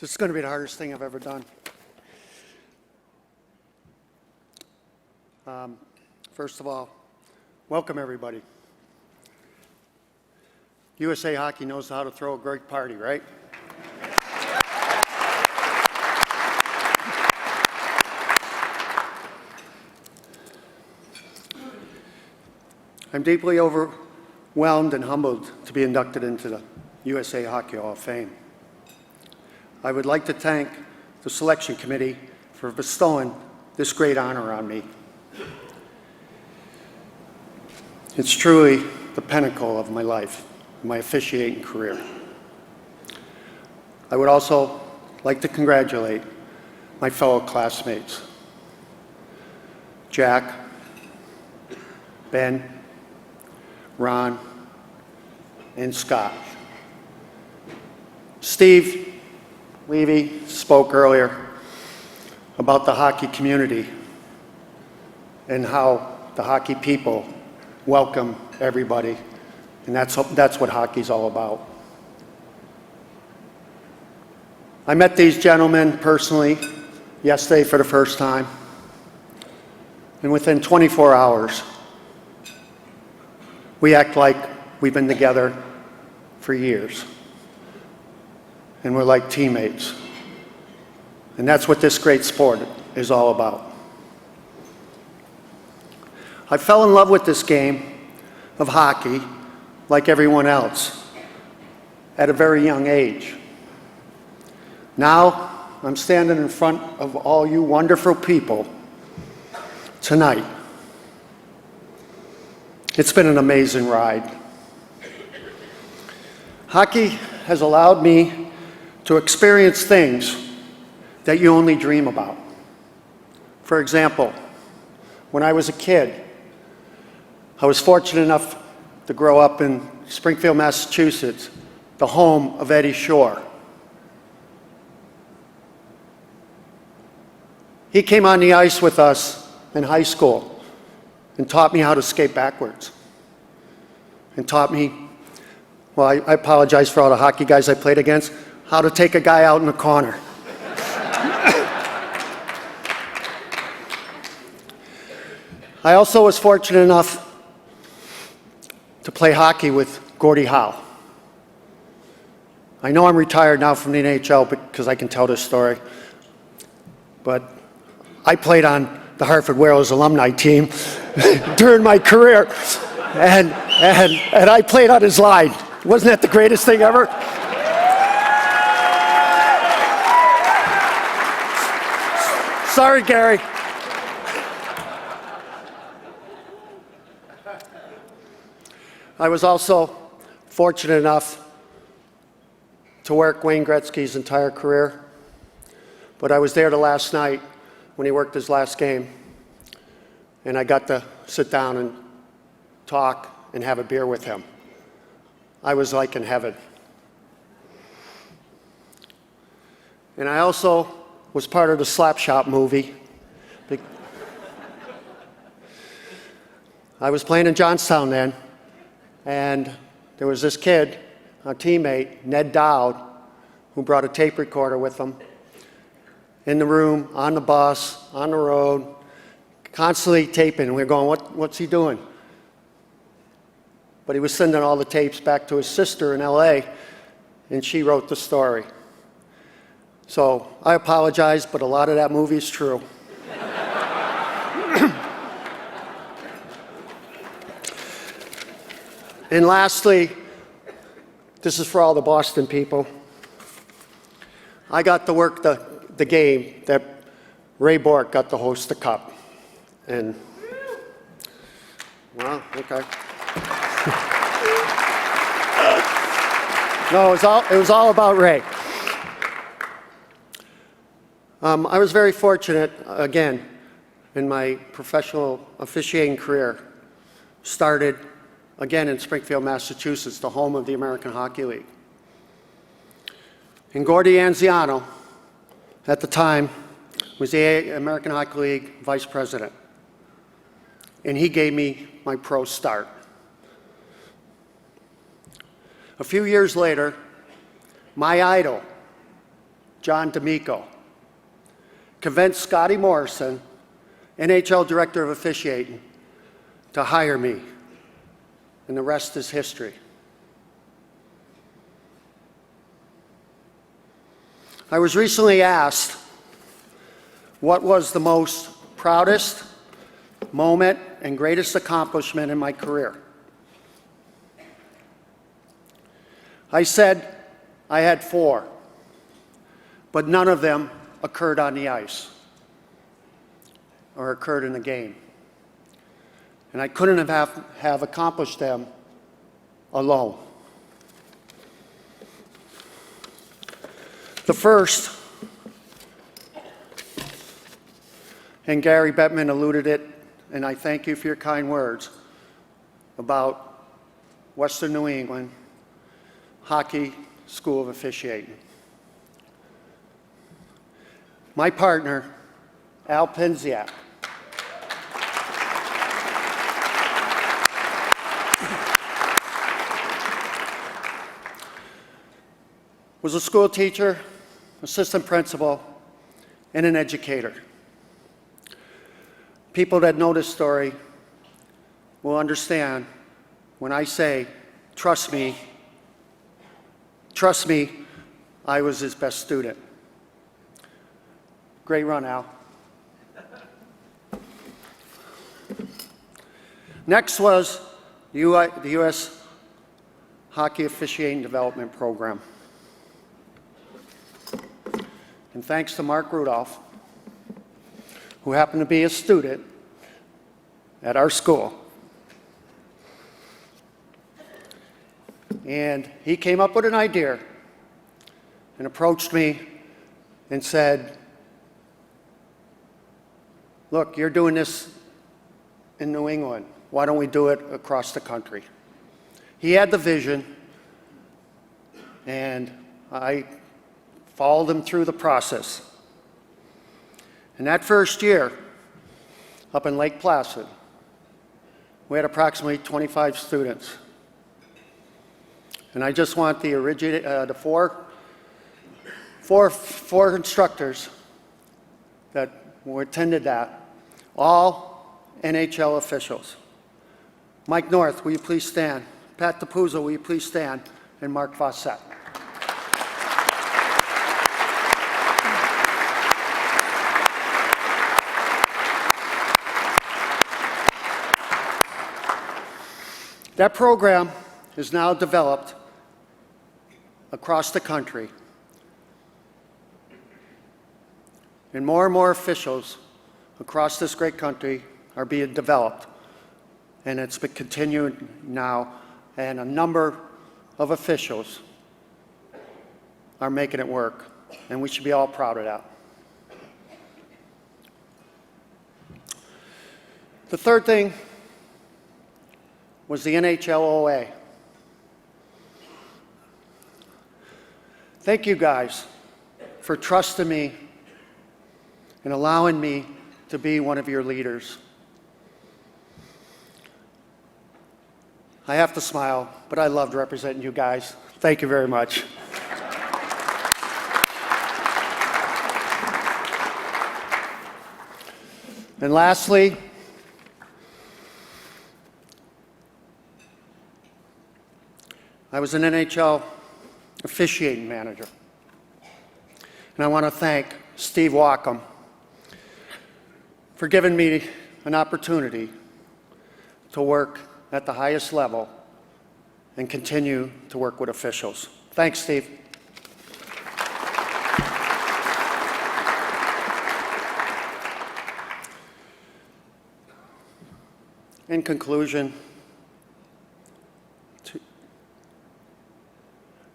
This is going to be the hardest thing I've ever done. First of all, welcome everybody. USA Hockey knows how to throw a great party, right? I'm deeply overwhelmed and humbled to be inducted into the USA Hockey Hall of Fame. I would like to thank the selection committee for bestowing this great honor on me. It's truly the pinnacle of my life, my officiating career. I would also like to congratulate my fellow classmates, Jack, Ben, Ron, and Scott. Steve Levy spoke earlier about the hockey community and how the hockey people welcome everybody, and that's what hockey's all about. I met these gentlemen personally yesterday for the first time, and within 24 hours, we act like we've been together for years, and we're like teammates. And that's what this great sport is all about. I fell in love with this game of hockey, like everyone else, at a very young age. Now, I'm standing in front of all you wonderful people tonight. It's been an amazing ride. Hockey has allowed me to experience things that you only dream about. For example, when I was a kid, I was fortunate enough to grow up in Springfield, Massachusetts, the home of Eddie Shore. He came on the ice with us in high school and taught me how to skate backwards. And taught me, well, I apologize for all the hockey guys I played against, how to take a guy out in the corner. I also was fortunate enough to play hockey with Gordie Howe. I know I'm retired now from the NHL because I can tell this story, but I played on the Hartford Whalers alumni team during my career, and I played on his line. Wasn't that the greatest thing ever? Sorry, Gary. I was also fortunate enough to work Wayne Gretzky's entire career, but I was there the last night when he worked his last game, and I got to sit down and talk and have a beer with him. I was like in heaven. And I also was part of the Slapshot movie. I was playing in Johnstown then, and there was this kid, a teammate, Ned Dowd, who brought a tape recorder with him in the room, on the bus, on the road, constantly taping. And we were going, what's he doing? But he was sending all the tapes back to his sister in LA, and she wrote the story. So I apologize, but a lot of that movie is true. And lastly, this is for all the Boston people. I got to work the game that Ray Bork got to host the Cup. And, well, okay. No, it was all about Ray. I was very fortunate, again, in my professional officiating career, started again in Springfield, Massachusetts, the home of the American Hockey League. And Gordy Anziano, at the time, was the American Hockey League vice president. And he gave me my pro start. A few years later, my idol, John D'Amico, convinced Scotty Morrison, NHL Director of Officiating, to hire me, and the rest is history. I was recently asked what was the most proudest moment and greatest accomplishment in my career. I said I had 4, but none of them occurred on the ice or occurred in the game. And I couldn't have accomplished them alone. The first, and Gary Bettman alluded it, and I thank you for your kind words, about Western New England Hockey School of Officiating. My partner, Al Penziak, was a school teacher, assistant principal, and an educator. People that know this story will understand when I say, trust me, I was his best student. Great run, Al. Next was the U.S. Hockey Officiating Development Program. And thanks to Mark Rudolph, who happened to be a student at our school. And he came up with an idea and approached me and said, look, you're doing this in New England. Why don't we do it across the country? He had the vision, and I followed him through the process. And that first year, up in Lake Placid, we had approximately 25 students. And I just want the four instructors that attended that, all NHL officials. Mike North, will you please stand? Pat DePuzzo, will you please stand? And Mark Fawcett. That program is now developed across the country. And more officials across this great country are being developed. And it's been continued now, and a number of officials are making it work. And we should be all proud of that. The third thing was the NHLOA. Thank you guys for trusting me and allowing me to be one of your leaders. I have to smile, but I loved representing you guys. Thank you very much. And lastly, I was an NHL officiating manager. And I want to thank Steve Wacom for giving me an opportunity to work at the highest level and continue to work with officials. Thanks, Steve. In conclusion,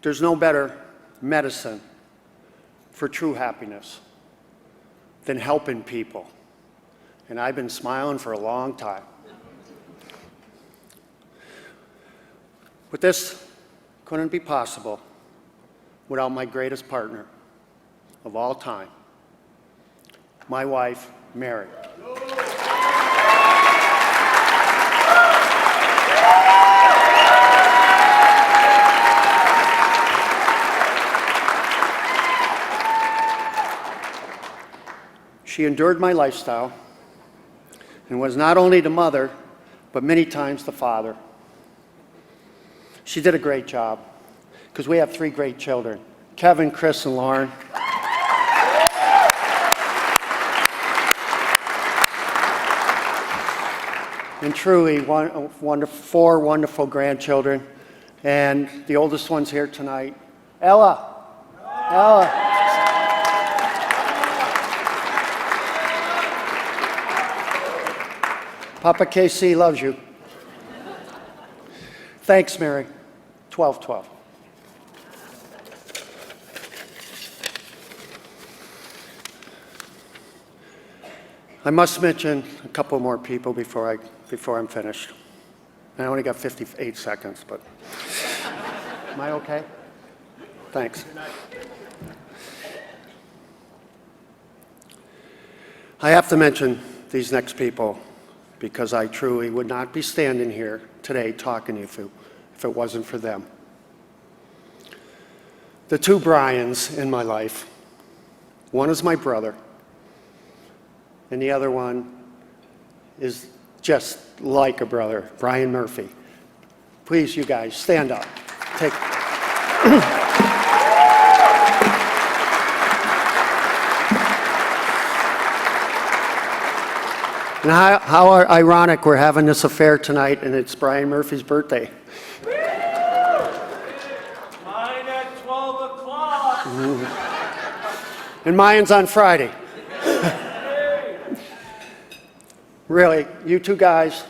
there's no better medicine for true happiness than helping people. And I've been smiling for a long time. But this couldn't be possible without my greatest partner of all time, my wife, Mary. She endured my lifestyle and was not only the mother, but many times the father. She did a great job because we have 3 great children, Kevin, Chris, and Lauren. And truly, 4 wonderful grandchildren. And the oldest one's here tonight, Ella. Ella. Papa KC loves you. Thanks, Mary. 12-12. I must mention a couple more people before I'm finished. I only got 58 seconds, but am I okay? Thanks. I have to mention these next people because I truly would not be standing here today talking to you if it wasn't for them. The 2 Brians in my life. One is my brother, and the other one is just like a brother, Brian Murphy. Please, you guys, stand up. Take. And how ironic we're having this affair tonight, and it's Brian Murphy's birthday. Mine at 12 o'clock. And mine's on Friday. Really, you 2 guys,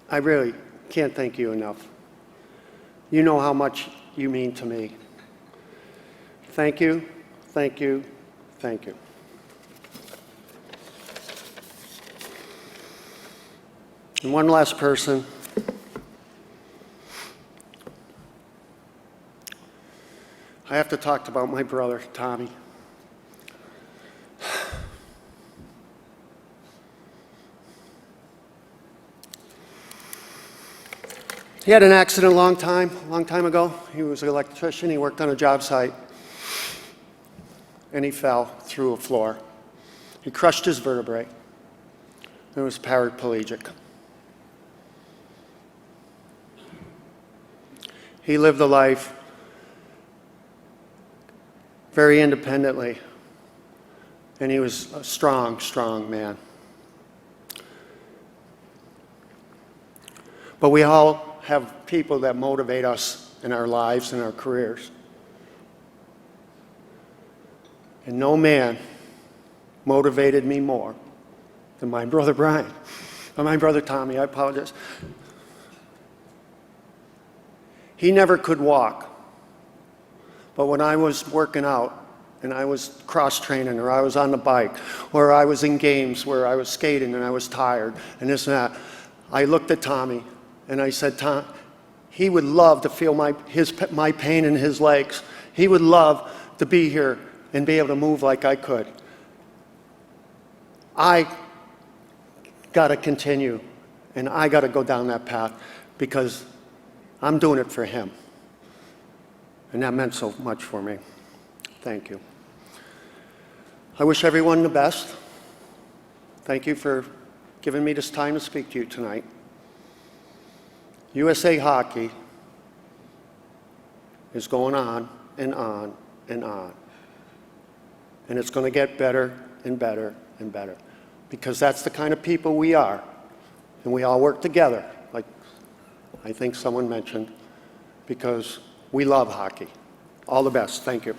I really can't thank you enough. You know how much you mean to me. Thank you, thank you, thank you. And one last person. I have to talk about my brother, Tommy. He had an accident a long time ago. He was an electrician. He worked on a job site. And he fell through a floor. He crushed his vertebrae. And was paraplegic. He lived a life very independently. And he was a strong, strong man. But we all have people that motivate us in our lives and our careers. And no man motivated me more than my brother Brian, or my brother Tommy, I apologize. He never could walk, but when I was working out and I was cross-training or I was on the bike or I was in games where I was skating and I was tired and this and that, I looked at Tommy and I said, Tom, he would love to feel my pain in his legs. He would love to be here and be able to move like I could. I got to continue, and I got to go down that path because I'm doing it for him. And that meant so much for me. Thank you. I wish everyone the best. Thank you for giving me this time to speak to you tonight. USA Hockey is going on and on and on. And it's going to get better and better and better because that's the kind of people we are. And we all work together, like I think someone mentioned, because we love hockey. All the best. Thank you.